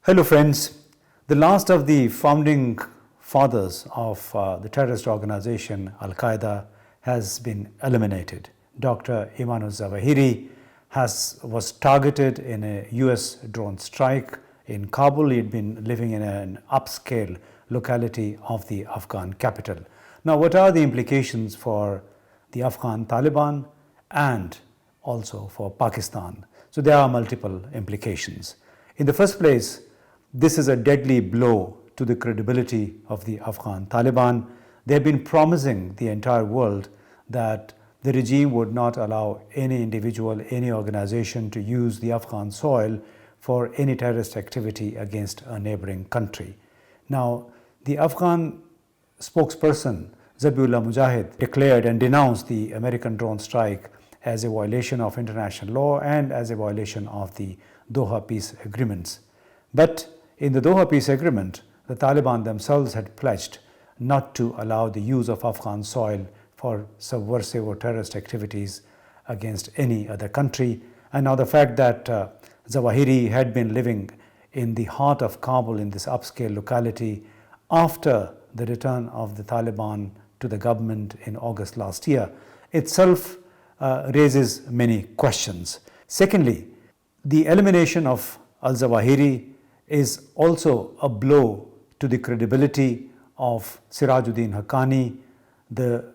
Hello friends, the last of the founding fathers of the terrorist organization Al-Qaeda has been eliminated. Dr. Ayman al-Zawahiri was targeted in a US drone strike in Kabul. He had been living in an upscale locality of the Afghan capital. Now, what are the implications for the Afghan Taliban and also for Pakistan? So there are multiple implications. In the first place, this is a deadly blow to the credibility of the Afghan Taliban. They have been promising the entire world that the regime would not allow any individual, any organization to use the Afghan soil for any terrorist activity against a neighboring country. Now, the Afghan spokesperson Zabiullah Mujahid declared and denounced the American drone strike as a violation of international law and as a violation of the Doha peace agreements. But in the Doha peace agreement, the Taliban themselves had pledged not to allow the use of Afghan soil for subversive or terrorist activities against any other country. And now the fact that Zawahiri had been living in the heart of Kabul in this upscale locality after the return of the Taliban to the government in August last year itself raises many questions. Secondly, the elimination of al-Zawahiri is also a blow to the credibility of Sirajuddin Haqqani, the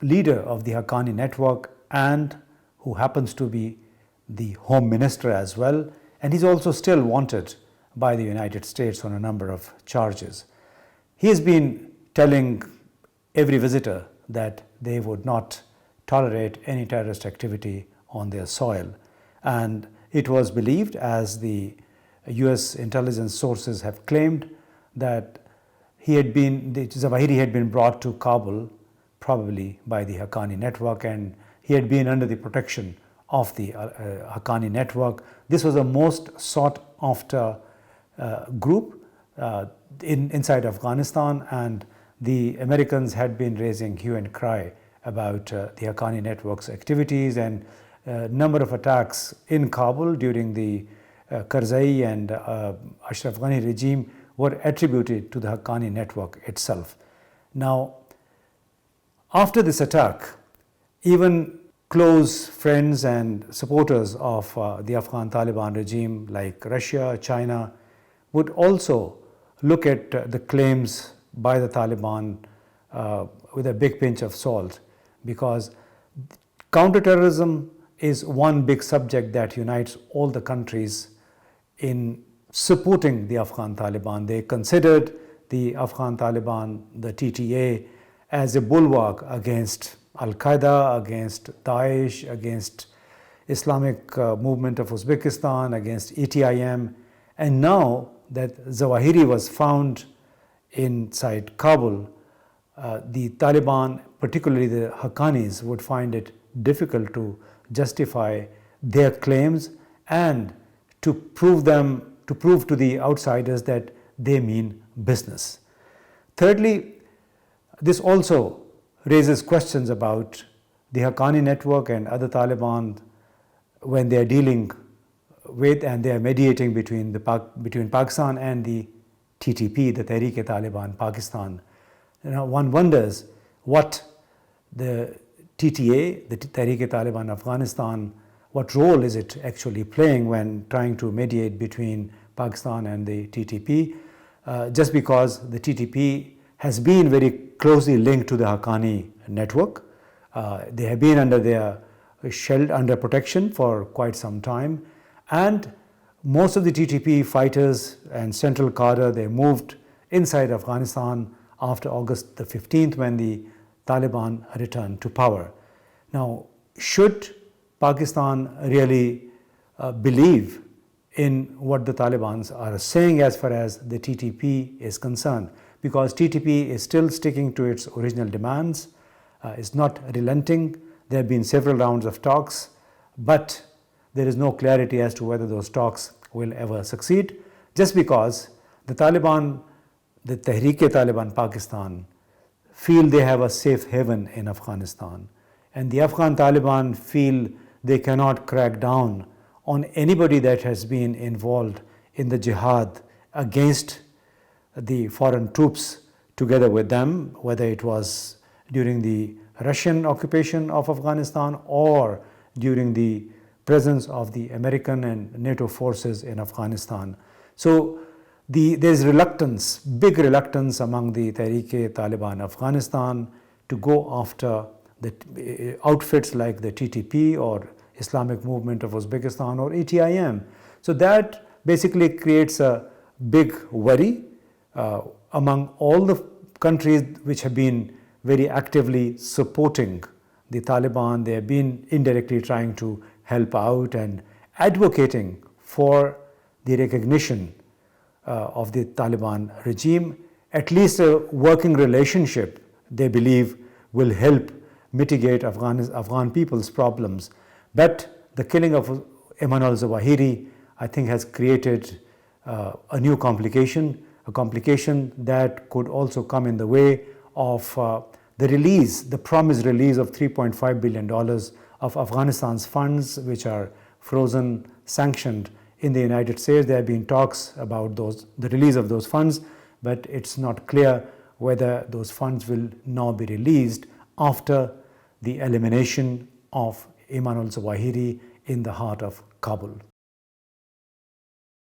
leader of the Haqqani network and who happens to be the Home Minister as well, and he's also still wanted by the United States on a number of charges. He has been telling every visitor that they would not tolerate any terrorist activity on their soil, and it was believed, as the US intelligence sources have claimed, that Zawahiri had been brought to Kabul probably by the Haqqani network, and he had been under the protection of the Haqqani network. This was a most sought after group inside Afghanistan, and the Americans had been raising hue and cry about the Haqqani network's activities, and a number of attacks in Kabul during the Karzai and Ashraf Ghani regime were attributed to the Haqqani network itself. Now, after this attack, even close friends and supporters of the Afghan Taliban regime like Russia, China would also look at the claims by the Taliban with a big pinch of salt, because counterterrorism is one big subject that unites all the countries in supporting the Afghan Taliban. They considered the Afghan Taliban, the TTA, as a bulwark against Al-Qaeda, against Daesh, against Islamic movement of Uzbekistan, against ETIM. And now that Zawahiri was found inside Kabul, the Taliban, particularly the Haqqanis, would find it difficult to justify their claims and to prove to the outsiders that they mean business. Thirdly, this also raises questions about the Haqqani network and other Taliban when they are dealing with and they are mediating between Pakistan and the TTP, the Tehreek-e-Taliban Pakistan. One wonders what the TTA, the Tehreek-e-Taliban Afghanistan, what role is it actually playing when trying to mediate between Pakistan and the TTP, just because the TTP has been very closely linked to the Haqqani network. They have been under their under protection for quite some time, and most of the TTP fighters and central cadre, they moved inside Afghanistan after August the 15th when the Taliban returned to power. Now, should Pakistan really believe in what the Taliban are saying as far as the TTP is concerned? Because TTP is still sticking to its original demands, is not relenting. There have been several rounds of talks, but there is no clarity as to whether those talks will ever succeed, just because the Taliban, the Tehreek-e-Taliban Pakistan, feel they have a safe haven in Afghanistan, and the Afghan Taliban feel they cannot crack down on anybody that has been involved in the jihad against the foreign troops together with them, whether it was during the Russian occupation of Afghanistan or during the presence of the American and NATO forces in Afghanistan. So there's reluctance, big reluctance among the Tehreek-e-Taliban Afghanistan to go after the outfits like the TTP or Islamic Movement of Uzbekistan or ATIM. So that basically creates a big worry among all the countries which have been very actively supporting the Taliban. They have been indirectly trying to help out and advocating for the recognition of the Taliban regime. At least a working relationship, they believe, will help mitigate Afghan people's problems. But the killing of Ayman al-Zawahiri, I think, has created a new complication, a complication that could also come in the way of the release, the promised release of $3.5 billion of Afghanistan's funds, which are frozen, sanctioned in the United States. There have been talks about the release of those funds, but it's not clear whether those funds will now be released after the elimination of Ayman al-Zawahiri in the heart of Kabul.